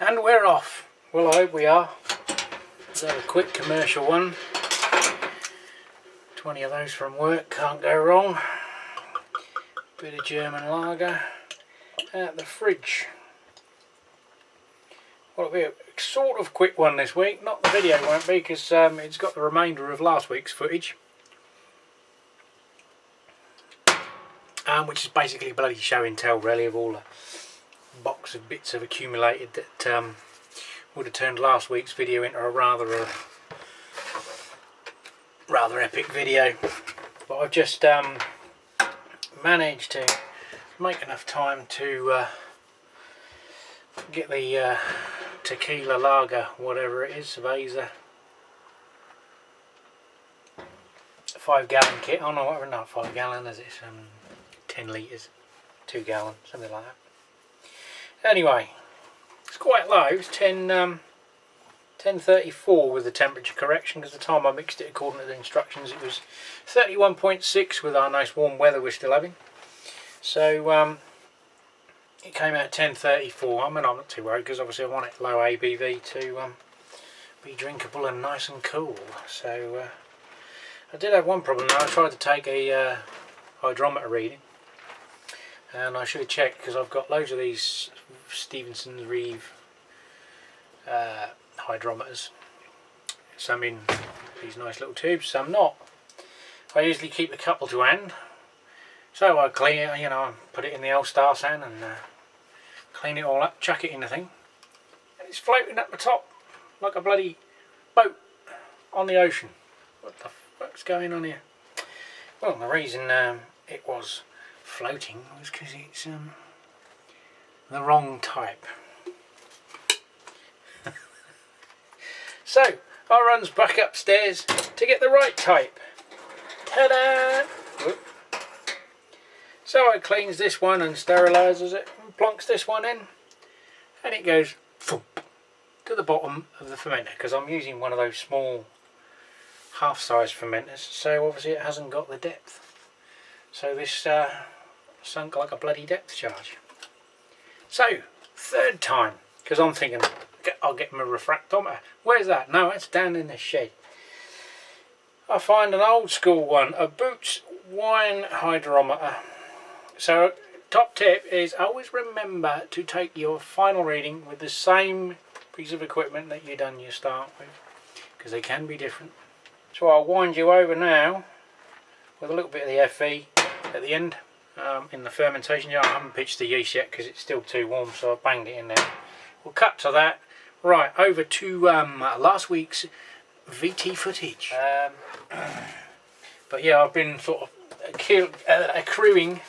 And we're off. Well, I hope we are. So a quick commercial one. 20 of those from work, can't go wrong. Bit of German lager out the fridge. Well, it'll be a sort of quick one this week. Not the video won't be, because it's got the remainder of last week's footage. Which is basically a bloody show and tell really of all the box of bits have accumulated that would have turned last week's video into a rather epic video. But I've just managed to make enough time to get the tequila lager, whatever it is, Vasa 5-gallon kit. Oh no, whatever, not 5 gallon, is it? 10 litres, 2 gallon, something like that. Anyway, it's quite low. It's 10:34 with the temperature correction, because the time I mixed it according to the instructions it was 31.6 with our nice warm weather we're still having. So it came out 10:34. I mean, I'm not too worried, because obviously I want it low ABV to be drinkable and nice and cool. So I did have one problem though. I tried to take a hydrometer reading, and I should have checked, because I've got loads of these Stevenson's Reeve hydrometers, some in these nice little tubes, some not. I usually keep a couple to hand, so I clean it, you know, put it in the old Star San and clean it all up, chuck it in the thing, and it's floating up the top like a bloody boat on the ocean. What the fuck's going on here? Well, the reason it was floating was because it's the wrong type. So I runs back upstairs to get the right type. Ta-da! Whoop. So I cleans this one and sterilises it and plonks this one in, and it goes thump to the bottom of the fermenter, because I'm using one of those small half-size fermenters, so obviously it hasn't got the depth. So this sunk like a bloody depth charge. So, third time, because I'm thinking I'll get my refractometer. Where's that? No, it's down in the shed. I find an old school one, a Boots wine hydrometer. So, top tip is always remember to take your final reading with the same piece of equipment that you done your start with, because they can be different. So I'll wind you over now with a little bit of the FE at the end in the fermentation jar. I haven't pitched the yeast yet because it's still too warm, so I've banged it in there. We'll cut to that. Right, over to last week's VT footage. But yeah, I've been sort of accruing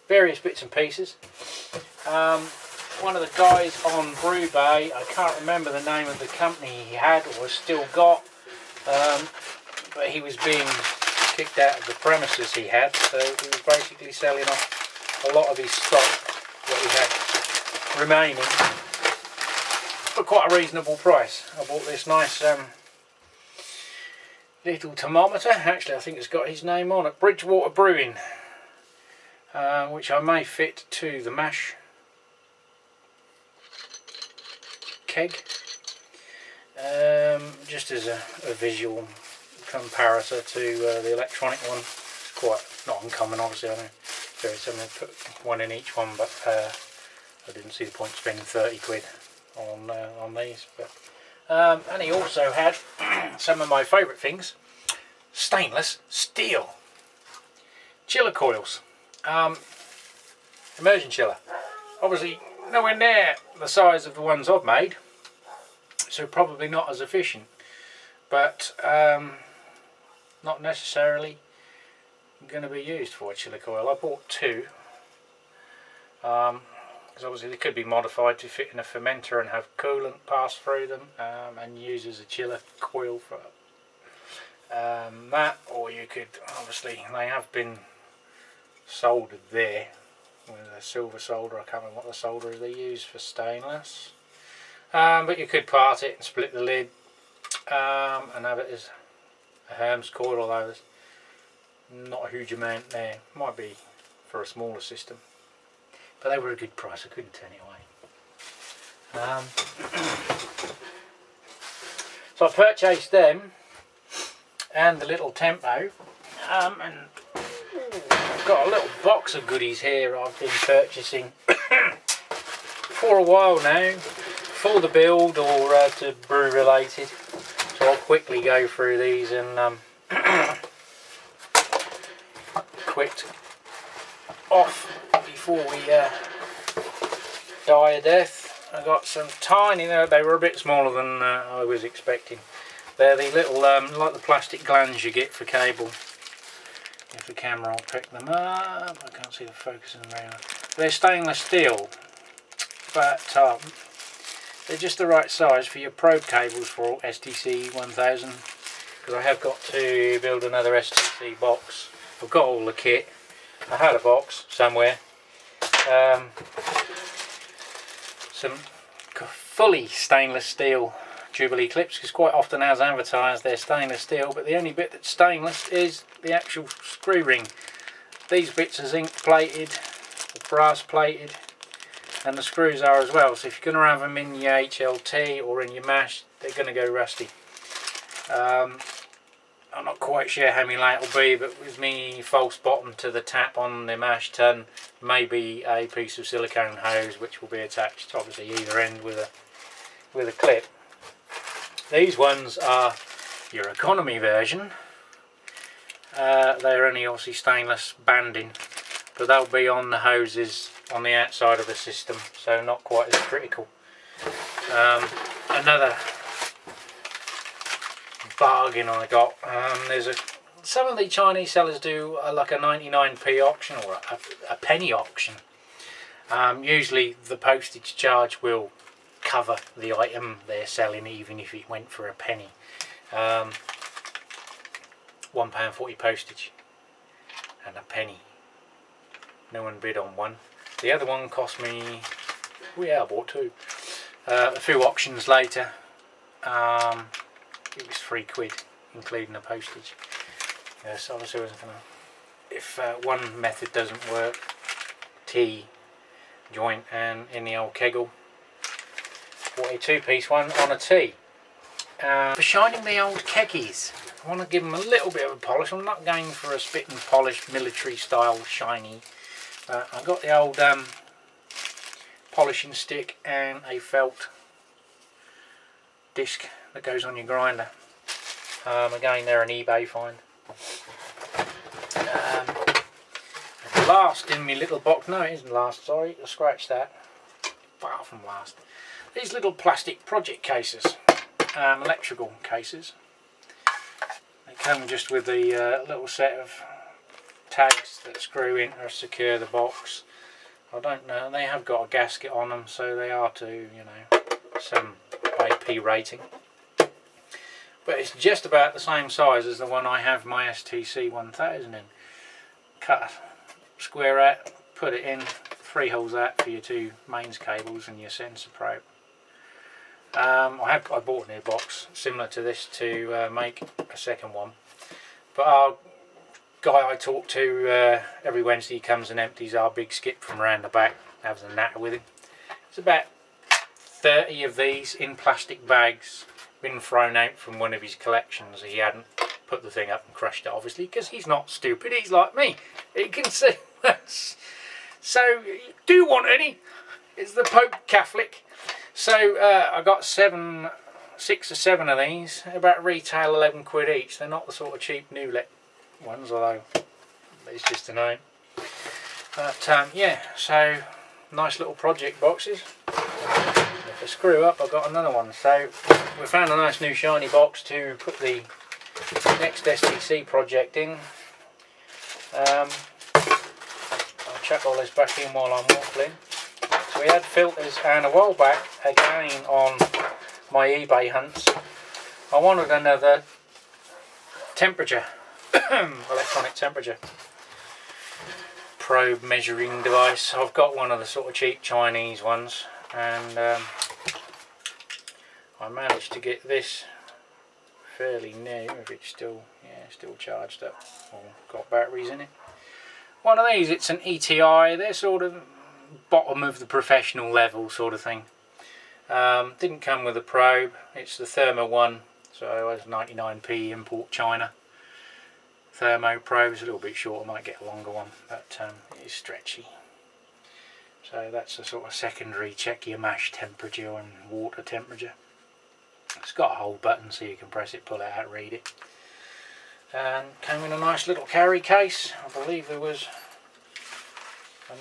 various bits and pieces. One of the guys on Brew Bay, I can't remember the name of the company he had or still got, but he was being kicked out of the premises he had, so he was basically selling off a lot of his stock that he had remaining for quite a reasonable price. I bought this nice little thermometer. Actually I think it's got his name on it, Bridgewater Brewing, which I may fit to the mash keg, just as a visual comparator to the electronic one. It's quite not uncommon, obviously. I know very similar, put one in each one, but I didn't see the point spending 30 quid on these. But and he also had some of my favourite things, stainless steel chiller coils, immersion chiller. Obviously nowhere near the size of the ones I've made, so probably not as efficient, but not necessarily going to be used for a chiller coil. I bought two, because obviously they could be modified to fit in a fermenter and have coolant pass through them, and use as a chiller coil for that, or you could, obviously they have been soldered there with a silver solder. I can't remember what the solder is they use for stainless, but you could part it and split the lid and have it as a Hermes coil, although there's not a huge amount there. Might be for a smaller system, but they were a good price. I couldn't turn it away. So I purchased them and the little tempo, and I've got a little box of goodies here I've been purchasing for a while now, for the build or to brew related. So I'll quickly go through these and quick off before we die a death. I got some tiny, they were a bit smaller than I was expecting. They're the little, like the plastic glands you get for cable. If the camera will pick them up, I can't see the focus in them very well. They're stainless steel, but they're just the right size for your probe cables for STC 1000. Because I have got to build another STC box. I've got all the kit. I had a box somewhere. Some fully stainless steel Jubilee clips, because quite often as advertised they're stainless steel, but the only bit that's stainless is the actual screw ring. These bits are zinc plated, brass plated, and the screws are as well, so if you're going to have them in your HLT or in your mash, they're going to go rusty. I'm not quite sure how many late it'll be, but with me false bottom to the tap on the mash tun, maybe a piece of silicone hose which will be attached obviously either end with a clip. These ones are your economy version. They're only obviously stainless banding, but they'll be on the hoses on the outside of the system, so not quite as critical. Another bargain I got, some of the Chinese sellers do like a 99p auction or a penny auction. Usually the postage charge will cover the item they're selling, even if it went for a penny. £1.40 postage and a penny. No one bid on one. The other one cost me, I bought two. A few auctions later, it was £3 including the postage. Yes, obviously I wasn't gonna, if one method doesn't work, T joint and in the old kegel, bought a 2-piece one on a T. For shining the old keggies, I want to give them a little bit of a polish. I'm not going for a spit and polish military style shiny, but I got the old polishing stick and a felt disc that goes on your grinder. Again, they're an eBay find. Last in my little box, no it isn't last, sorry, I scratched that, far from last. These little plastic project cases, electrical cases. They come just with a little set of tags that screw in or secure the box. I don't know, they have got a gasket on them, so they are to, you know, some AP rating. But it's just about the same size as the one I have my STC 1000 in. Cut a square out, put it in, 3 holes out for your 2 mains cables and your sensor probe. I bought a new box similar to this to make a second one, but our guy I talk to every Wednesday, he comes and empties our big skip from around the back, has a natter with him. It's about 30 of these in plastic bags, been thrown out from one of his collections. He hadn't put the thing up and crushed it, obviously, because he's not stupid, he's like me, he can see. So, do you want any? It's the Pope Catholic. So I got 6 or 7 of these, about retail £11 each. They're not the sort of cheap Newlet ones, although it's just a name. But yeah, so nice little project boxes. If I screw up, I've got another one. So we found a nice new shiny box to put the next STC project in. I'll chuck all this back in while I'm waffling. So we had filters, and a while back, again on my eBay hunts, I wanted another temperature, electronic temperature probe measuring device. I've got one of the sort of cheap Chinese ones, and I managed to get this fairly new, if it's still, yeah, still charged up, or got batteries in it. One of these, it's an ETI, they're sort of bottom of the professional level sort of thing. Didn't come with a probe. It's the Thermo one, so it's 99p import China. Thermo probe is a little bit short. I might get a longer one, but it is stretchy. So that's a sort of secondary, check your mash temperature and water temperature. It's got a hold button so you can press it, pull it out, read it. And came in a nice little carry case. I believe there was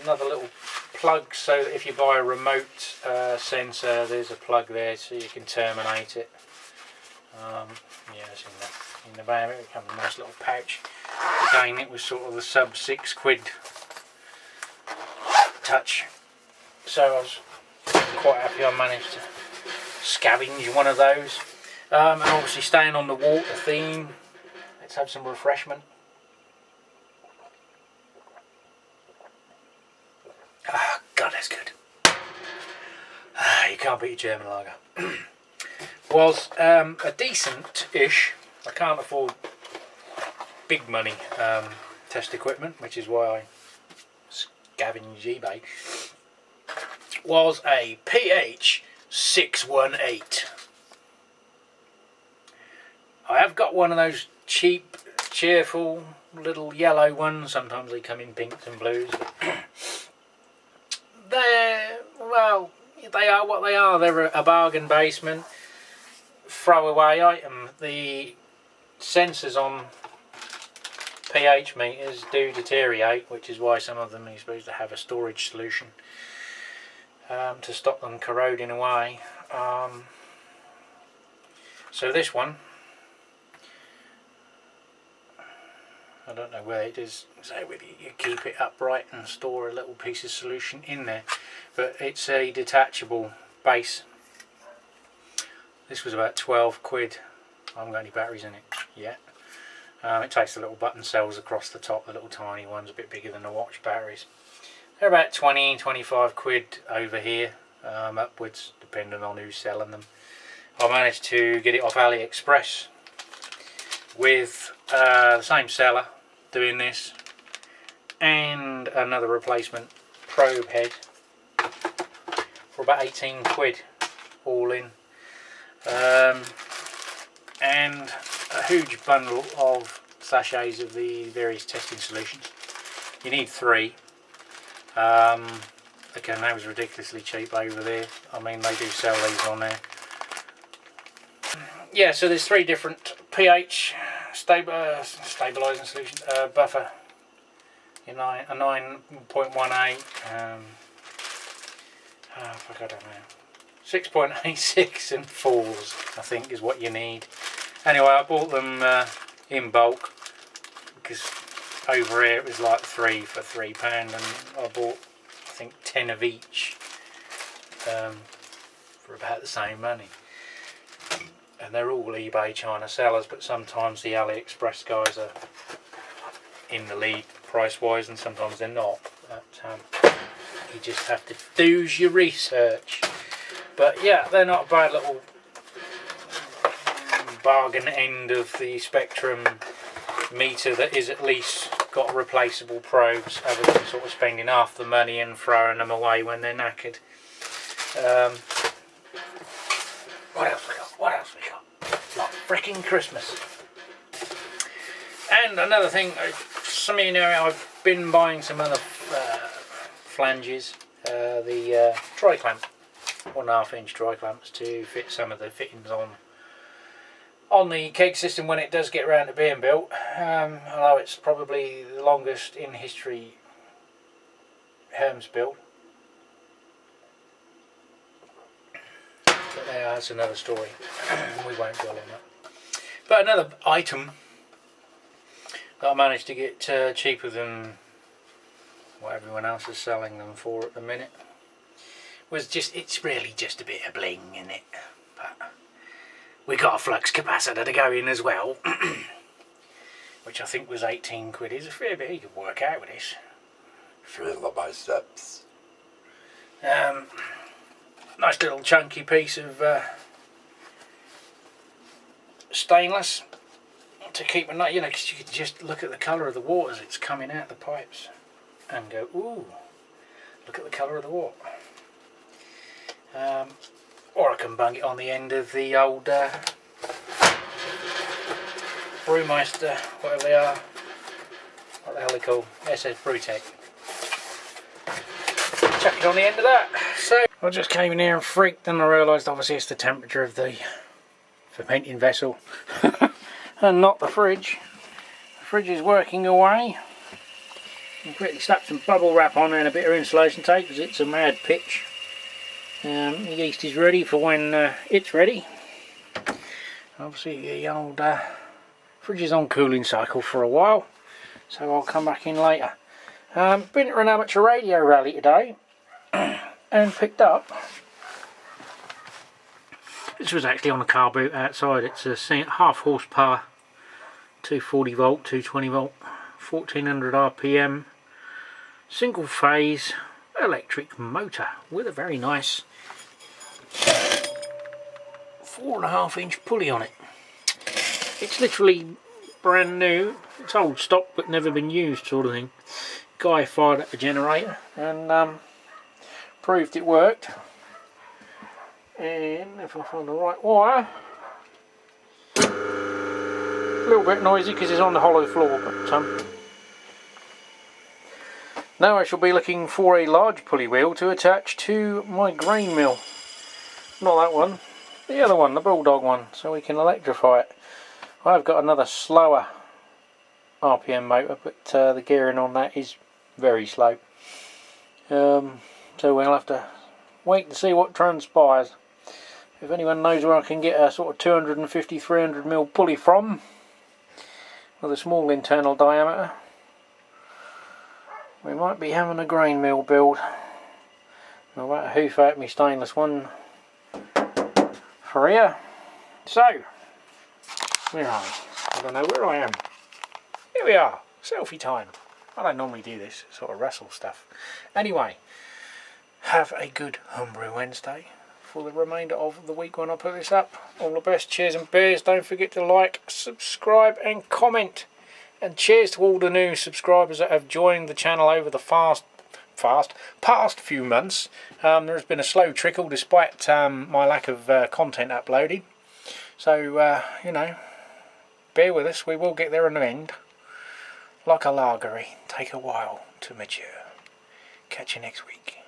another little plug, so that if you buy a remote sensor, there's a plug there so you can terminate it. Yeah, it's in the bag. It comes in a nice little pouch. Again, it was sort of the sub £6 touch, so I was quite happy I managed to scavenge one of those. And obviously staying on the water theme, let's have some refreshment. Ah, God, that's good. You can't beat a German lager. Was a decent-ish, I can't afford big money test equipment, which is why I scavenge eBay, was a pH 618. I have got one of those cheap, cheerful little yellow ones. Sometimes they come in pinks and blues. Well, they are what they are. They're a bargain basement throwaway item. The sensors on pH meters do deteriorate, which is why some of them are supposed to have a storage solution to stop them corroding away. So this one, I don't know where it is, so you keep it upright and store a little piece of solution in there, but it's a detachable base. This was about £12. I haven't got any batteries in it yet. It takes the little button cells across the top, the little tiny ones, a bit bigger than the watch batteries. They're about 20, 25 quid over here, upwards, depending on who's selling them. I managed to get it off AliExpress with the same seller doing this, and another replacement probe head for about 18 quid all in. And a huge bundle of sachets of the various testing solutions. You need 3. Again, that was ridiculously cheap over there. I mean, they do sell these on there. Yeah, so there's 3 different pH stabilising solutions. Buffer, a 9.18. I don't know. 6.86 and 4s, I think, is what you need. Anyway, I bought them in bulk because over here it was like 3 for £3, and I bought, I think, 10 of each for about the same money. And they're all eBay China sellers, but sometimes the AliExpress guys are in the lead price-wise, and sometimes they're not. But you just have to do your research. But yeah, they're not a bad little bargain end of the spectrum meter that is at least got replaceable probes, other than sort of spending half the money and throwing them away when they're knackered. What else we got? What else we got? Like frickin' Christmas. And another thing, some of you know I've been buying some other flanges, the tri-clamp, 1.5 inch tri-clamps to fit some of the fittings on the keg system when it does get around to being built. Although it's probably the longest in history Herms built. But that's another story. We won't dwell on that. But another item that I managed to get cheaper than what everyone else is selling them for at the minute was just, it's really just a bit of bling in it. But we got a flux capacitor to go in as well, which I think was 18 quid. It's a fair bit you could work out with this. Feel the biceps. Nice little chunky piece of stainless to keep a nut, you know, because you can just look at the colour of the water as it's coming out the pipes and go, ooh, look at the colour of the water. or I can bung it on the end of the old Brewmeister, whatever they are. What the hell are they called? SS Brewtech. Chuck it on the end of that. So I just came in here and freaked, and I realised obviously it's the temperature of the fermenting vessel and not the fridge. The fridge is working away. I've quickly slapped some bubble wrap on and a bit of insulation tape because it's a mad pitch. The yeast is ready for when it's ready. Obviously the old fridge is on cooling cycle for a while, so I'll come back in later. Been to an amateur radio rally today and picked up, this was actually on a car boot outside, it's a half horsepower 240 volt 220 volt 1400 rpm single phase electric motor with a very nice 4.5 inch pulley on it. It's literally brand new, it's old stock but never been used sort of thing. Guy fired up the generator and proved it worked. And if I find the right wire, a little bit noisy because it's on the hollow floor, but now I shall be looking for a large pulley wheel to attach to my grain mill. Not that one, the other one, the Bulldog one, so we can electrify it. I've got another slower RPM motor, but the gearing on that is very slow. So we'll have to wait and see what transpires. If anyone knows where I can get a sort of 250-300mm pulley from, with a small internal diameter, we might be having a grain mill build. I'll about hoof out my stainless one for here. So, where are we? I don't know where I am. Here we are, selfie time. I don't normally do this sort of wrestle stuff. Anyway, have a good Homebrew Wednesday for the remainder of the week when I put this up. All the best, cheers and beers. Don't forget to like, subscribe and comment. And cheers to all the new subscribers that have joined the channel over the past few months. There's been a slow trickle despite my lack of content uploaded. So, you know, bear with us, we will get there in the end. Like a lagery, take a while to mature. Catch you next week.